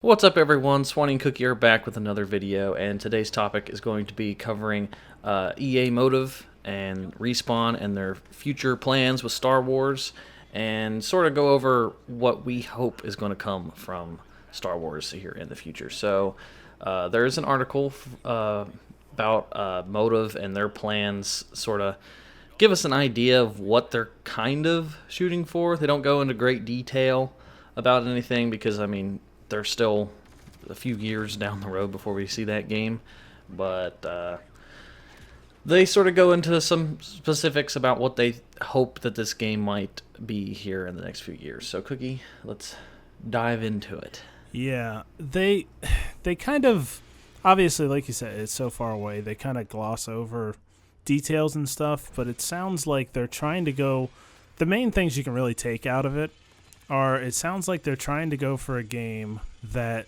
What's up everyone, Swanee and Cookie are back with another video, and today's topic is going to be covering EA Motive and Respawn and their future plans with Star Wars, and sort of go over what we hope is going to come from Star Wars here in the future. So there is an article about Motive and their plans, sort of give us an idea of what they're kind of shooting for. They don't go into great detail about anything because, I mean, they're still a few years down the road before we see that game. But they sort of go into some specifics about what they hope that this game might be here in the next few years. So, Cookie, let's dive into it. Yeah, they kind of, obviously, like you said, it's so far away. They kind of gloss over details and stuff, but it sounds like they're trying to go. The main things you can really take out of it are, it sounds like they're trying to go for a game that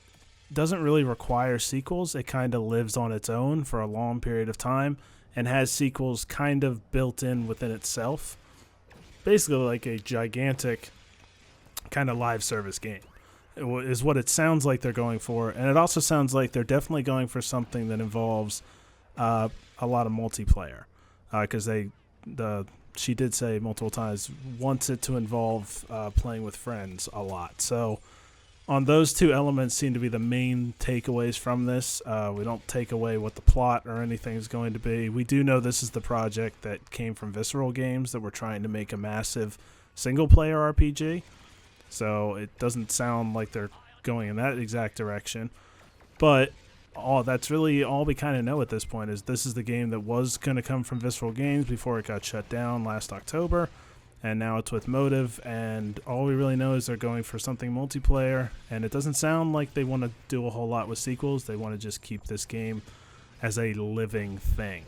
doesn't really require sequels. It kind of lives on its own for a long period of time and has sequels kind of built in within itself. Basically like a gigantic kind of live service game is what it sounds like they're going for. And it also sounds like they're definitely going for something that involves a lot of multiplayer, because she did say multiple times wants it to involve playing with friends a lot. So on those two elements seem to be the main takeaways from this. We don't take away what the plot or anything is going to be. We do know this is the project that came from Visceral Games that were trying to make a massive single-player RPG. So it doesn't sound like they're going in that exact direction. But that's really all we kind of know at this point, is this is the game that was going to come from Visceral Games before it got shut down last October, and now it's with Motive, and all we really know is they're going for something multiplayer, and it doesn't sound like they want to do a whole lot with sequels. They want to just keep this game as a living thing,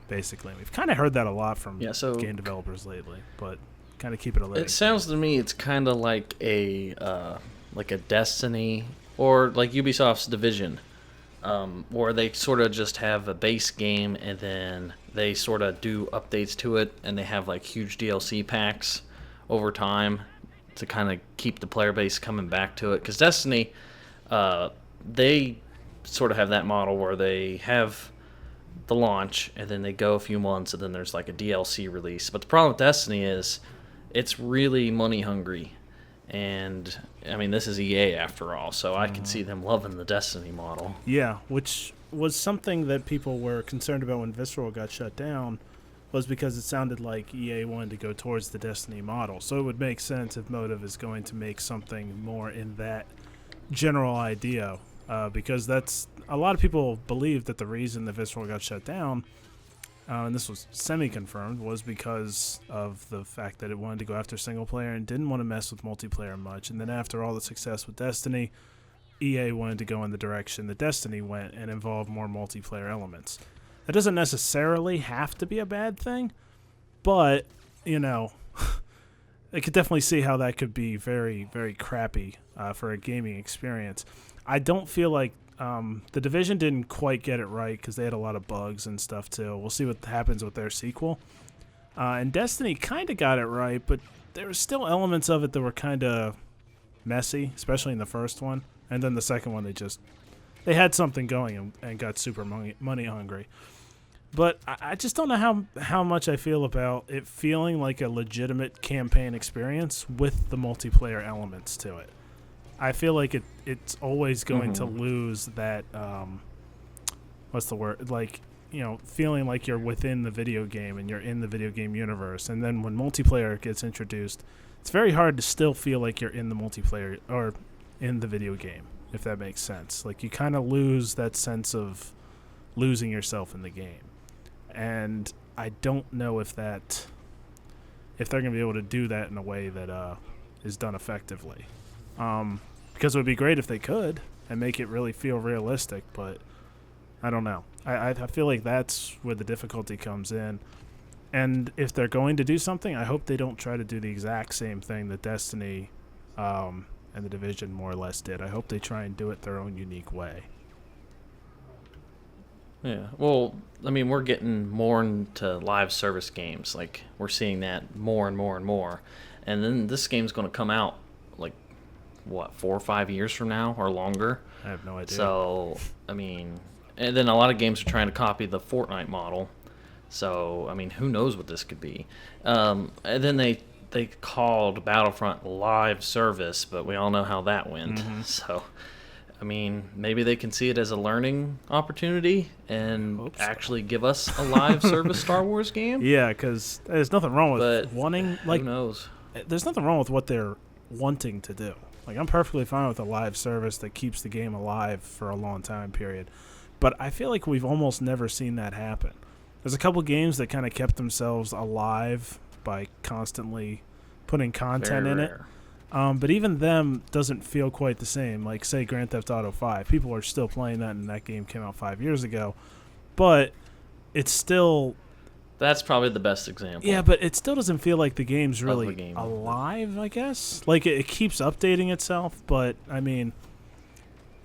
basically. We've kind of heard that a lot from game developers lately, but kind of keep it a living It sounds thing. to me it's kind of like a Destiny or like Ubisoft's Division. Or they sort of just have a base game and then they sort of do updates to it, and they have like huge DLC packs over time to kind of keep the player base coming back to it. Because Destiny, they sort of have that model where they have the launch and then they go a few months and then there's like a DLC release. But the problem with Destiny is it's really money hungry. And I mean, this is EA after all, so I can see them loving the Destiny model. Yeah, which was something that people were concerned about when Visceral got shut down, was because it sounded like EA wanted to go towards the Destiny model. So it would make sense if Motive is going to make something more in that general idea, because that's a lot of people believe that the reason that Visceral got shut down, and this was semi-confirmed, was because of the fact that it wanted to go after single-player and didn't want to mess with multiplayer much. And then after all the success with Destiny, EA wanted to go in the direction that Destiny went and involve more multiplayer elements. That doesn't necessarily have to be a bad thing, but, you know, I could definitely see how that could be very, very crappy for a gaming experience. I don't feel like the Division didn't quite get it right because they had a lot of bugs and stuff too. We'll see what happens with their sequel. And Destiny kind of got it right, but there were still elements of it that were kind of messy, especially in the first one. And then the second one, they had something going and got super money hungry. But I just don't know how much I feel about it feeling like a legitimate campaign experience with the multiplayer elements to it. I feel like it's always going to lose that, what's the word? Like, you know, feeling like you're within the video game and you're in the video game universe. And then when multiplayer gets introduced, it's very hard to still feel like you're in the multiplayer or in the video game, if that makes sense. Like, you kind of lose that sense of losing yourself in the game. And I don't know if they're going to be able to do that in a way that is done effectively. Because it would be great if they could and make it really feel realistic, but I don't know. I feel like that's where the difficulty comes in. And if they're going to do something, I hope they don't try to do the exact same thing that Destiny and the Division more or less did. I hope they try and do it their own unique way. Yeah, well, I mean, we're getting more into live service games. Like, we're seeing that more and more and more. And then this game's going to come out, like, what, 4 or 5 years from now or longer. I have no idea. So, I mean, and then a lot of games are trying to copy the Fortnite model. So, I mean, who knows what this could be? And then they called Battlefront live service, but we all know how that went. So, I mean, maybe they can see it as a learning opportunity and actually give us a live service Star Wars game. Yeah, because there's nothing wrong with wanting. Like, who knows? There's nothing wrong with what they're wanting to do. Like, I'm perfectly fine with a live service that keeps the game alive for a long time period. But I feel like we've almost never seen that happen. There's a couple games that kind of kept themselves alive by constantly putting content in it. But even them doesn't feel quite the same. Like, say, Grand Theft Auto 5. People are still playing that, and that game came out 5 years ago. But it's still... That's probably the best example. Yeah, but it still doesn't feel like the game's really alive, I guess. Like, it keeps updating itself, but, I mean,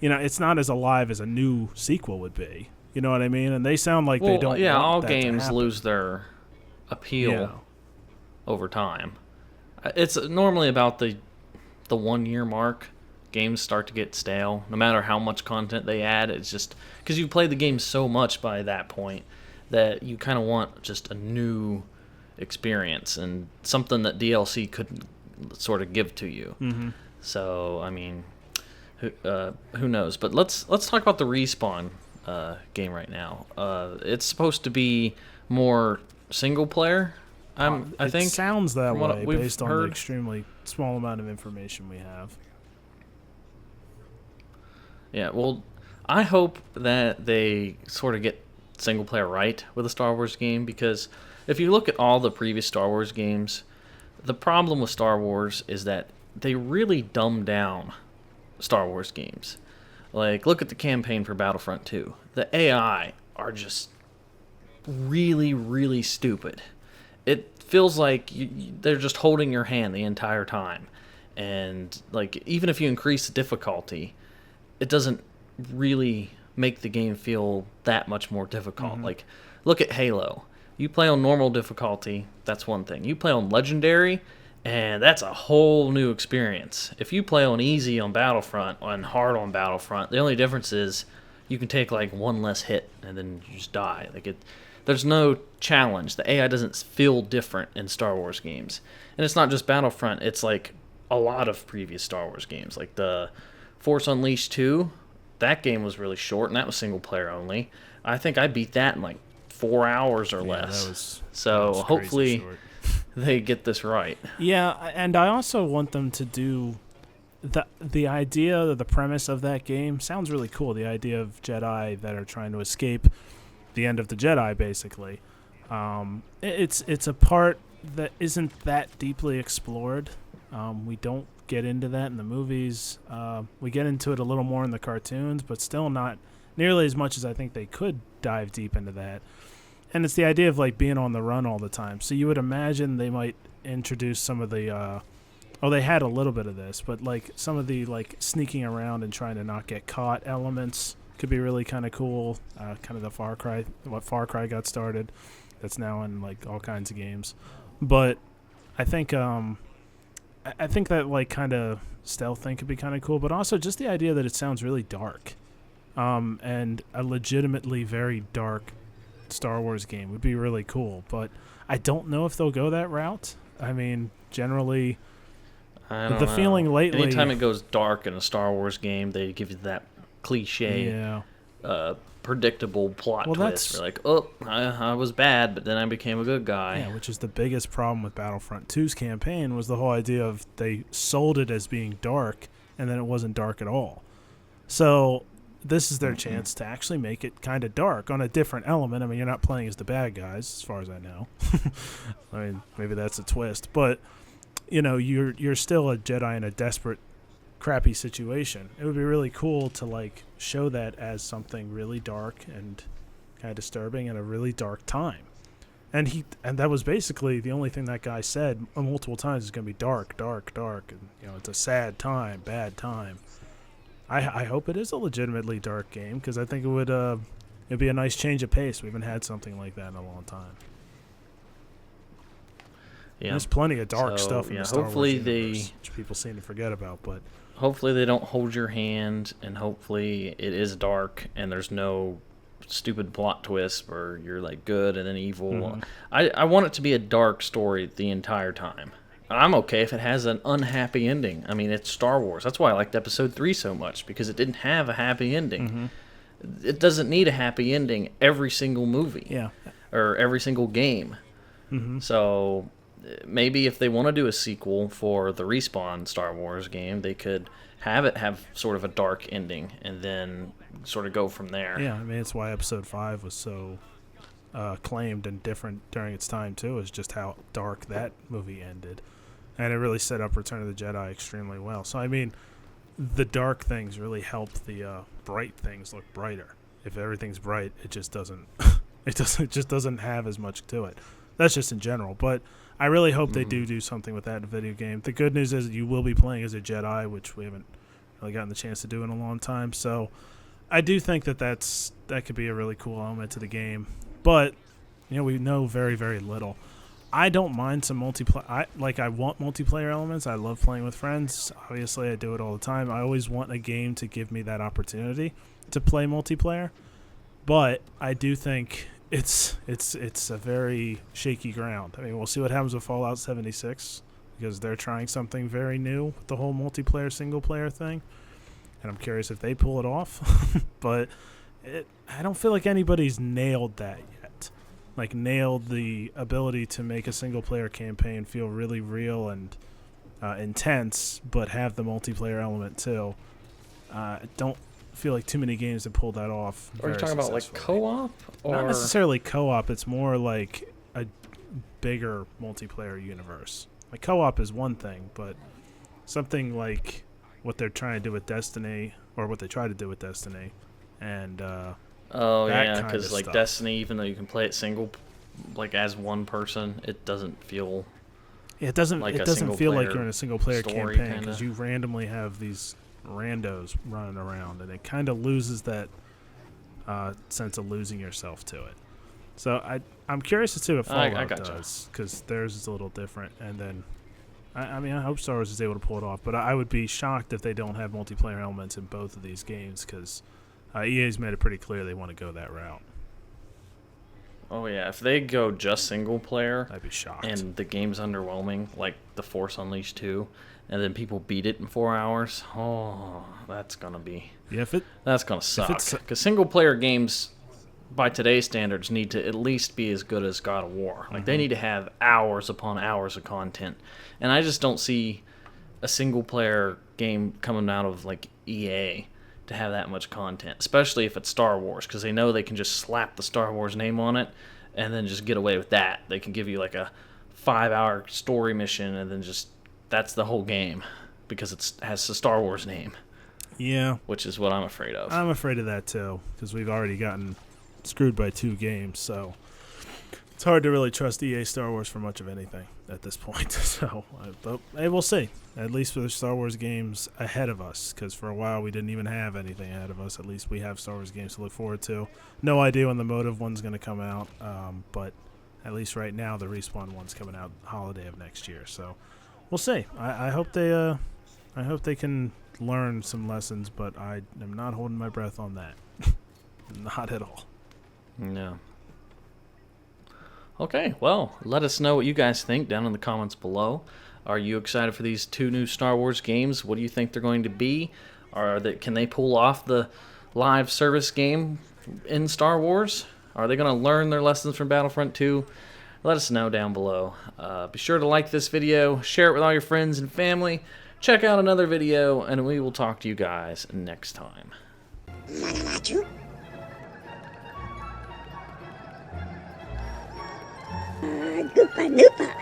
you know, it's not as alive as a new sequel would be. You know what I mean? And they sound like they don't want all that to games happen. lose their appeal over time. It's normally about the 1 year mark. Games start to get stale, no matter how much content they add. It's just because you play the game so much by that point that you kind of want just a new experience and something that DLC couldn't sort of give to you. So, I mean, who knows? But let's talk about the Respawn game right now. It's supposed to be more single player. I think it sounds that way based on the heard. extremely small amount of information we have. Yeah, well, I hope that they sort of get single player right with a Star Wars game, because if you look at all the previous Star Wars games, the problem with Star Wars is that they really dumb down Star Wars games. Like, look at the campaign for Battlefront 2. The AI are just really, really stupid. It feels like they're just holding your hand the entire time. And, like, even if you increase the difficulty, it doesn't really make the game feel that much more difficult. Like, look at Halo. You play on normal difficulty, that's one thing. You play on Legendary, and that's a whole new experience. If you play on easy on Battlefront, on hard on Battlefront, the only difference is you can take, like, one less hit, and then you just die. Like, there's no challenge. The AI doesn't feel different in Star Wars games. And it's not just Battlefront. It's like a lot of previous Star Wars games. Like the Force Unleashed 2, that game was really short, and that was single player only. I think I beat that in like 4 hours or less. That was hopefully they get this right. Yeah, and I also want them to do... The idea, the premise of that game sounds really cool. The idea of Jedi that are trying to escape the end of the Jedi, basically. It's a part that isn't that deeply explored. We don't get into that in the movies. We get into it a little more in the cartoons, but still not nearly as much as I think they could dive deep into that. And it's the idea of like being on the run all the time. So you would imagine they might introduce some of the they had a little bit of this, but like some of the like sneaking around and trying to not get caught elements could be really kind of cool. Kind of what Far Cry got started. That's now in like all kinds of games. But I think that like kind of stealth thing could be kind of cool, but also just the idea that it sounds really dark. And a legitimately very dark Star Wars game would be really cool, but I don't know if they'll go that route. I mean, generally, I don't the know. feeling lately... Anytime it goes dark in a Star Wars game, they give you that cliche, predictable plot twist. You're like, oh, I was bad, but then I became a good guy. Yeah, which is the biggest problem with Battlefront 2's campaign, was the whole idea of they sold it as being dark, and then it wasn't dark at all. So this is their chance to actually make it kind of dark on a different element. I mean, you're not playing as the bad guys, as far as I know. I mean, maybe that's a twist, but you know, you're still a Jedi in a desperate, crappy situation. It would be really cool to like show that as something really dark and kind of disturbing in a really dark time. And that was basically the only thing that guy said multiple times is going to be dark, dark, dark, and you know, it's a sad time, bad time. I hope it is a legitimately dark game, because I think it'd be a nice change of pace. We haven't had something like that in a long time. Yeah. There's plenty of dark stuff in the Star Wars universe, hopefully which people seem to forget about, but hopefully they don't hold your hand, and hopefully it is dark and there's no stupid plot twist where you're like good and then evil. I want it to be a dark story the entire time. I'm okay if it has an unhappy ending. I mean, it's Star Wars. That's why I liked Episode 3 so much, because it didn't have a happy ending. It doesn't need a happy ending every single movie. Yeah. Or every single game. So maybe if they want to do a sequel for the Respawn Star Wars game, they could have it have sort of a dark ending and then sort of go from there. Yeah, I mean, it's why Episode 5 was so acclaimed and different during its time, too, is just how dark that movie ended. And it really set up Return of the Jedi extremely well. So, I mean, the dark things really help the bright things look brighter. If everything's bright, it just doesn't it just doesn't have as much to it. That's just in general. But I really hope they do something with that in a video game. The good news is you will be playing as a Jedi, which we haven't really gotten the chance to do in a long time. So I do think that could be a really cool element to the game. But, you know, we know very, very little. I don't mind some multiplayer. I want multiplayer elements. I love playing with friends. Obviously, I do it all the time. I always want a game to give me that opportunity to play multiplayer. But I do think it's a very shaky ground. I mean, we'll see what happens with Fallout 76, because they're trying something very new with the whole multiplayer, single-player thing. And I'm curious if they pull it off. But I don't feel like anybody's nailed that yet. Like, nailed the ability to make a single-player campaign feel really real and intense, but have the multiplayer element, too. I don't feel like too many games have pulled that off. Are you talking about, like, co-op? Or not necessarily co-op. It's more like a bigger multiplayer universe. Like, co-op is one thing, but something like what they're trying to do with Destiny, or what they try to do with Destiny, and because like stuff. Destiny, even though you can play it single, like as one person, it doesn't feel. It doesn't. Like it a doesn't feel like single-player you're in a single-player story, campaign, kinda. because you randomly have these randos running around, and it kind of loses that sense of losing yourself to it. So I'm curious to see what Fallout does, because theirs is a little different. And then, I mean, I hope Star Wars is able to pull it off, but I would be shocked if they don't have multiplayer elements in both of these games, because EA's made it pretty clear they want to go that route. Oh yeah, if they go just single player, I'd be shocked. and the game's underwhelming, like The Force Unleashed 2, and then people beat it in 4 hours, that's gonna suck. Because single player games, by today's standards, need to at least be as good as God of War. Like, they need to have hours upon hours of content, and I just don't see a single player game coming out of like EA to have that much content, especially if it's Star Wars, because they know they can just slap the Star Wars name on it and then just get away with that. They can give you like a 5-hour story mission, and then just that's the whole game, because it has the Star Wars name. Yeah, which is what I'm afraid of. I'm afraid of that too, because we've already gotten screwed by 2 games, so it's hard to really trust EA Star Wars for much of anything at this point. So, but hey, we'll see. At least for the Star Wars games ahead of us, because for a while we didn't even have anything ahead of us. At least we have Star Wars games to look forward to. No idea when the Motive one's going to come out, but at least right now the Respawn one's coming out holiday of next year. So we'll see. I hope they can learn some lessons, but I am not holding my breath on that. Not at all. No. Okay, well, let us know what you guys think down in the comments below. Are you excited for these 2 new Star Wars games? What do you think they're going to be? Can they pull off the live service game in Star Wars? Are they going to learn their lessons from Battlefront 2? Let us know down below. Be sure to like this video, share it with all your friends and family, check out another video, and we will talk to you guys next time. Goopa Noopa.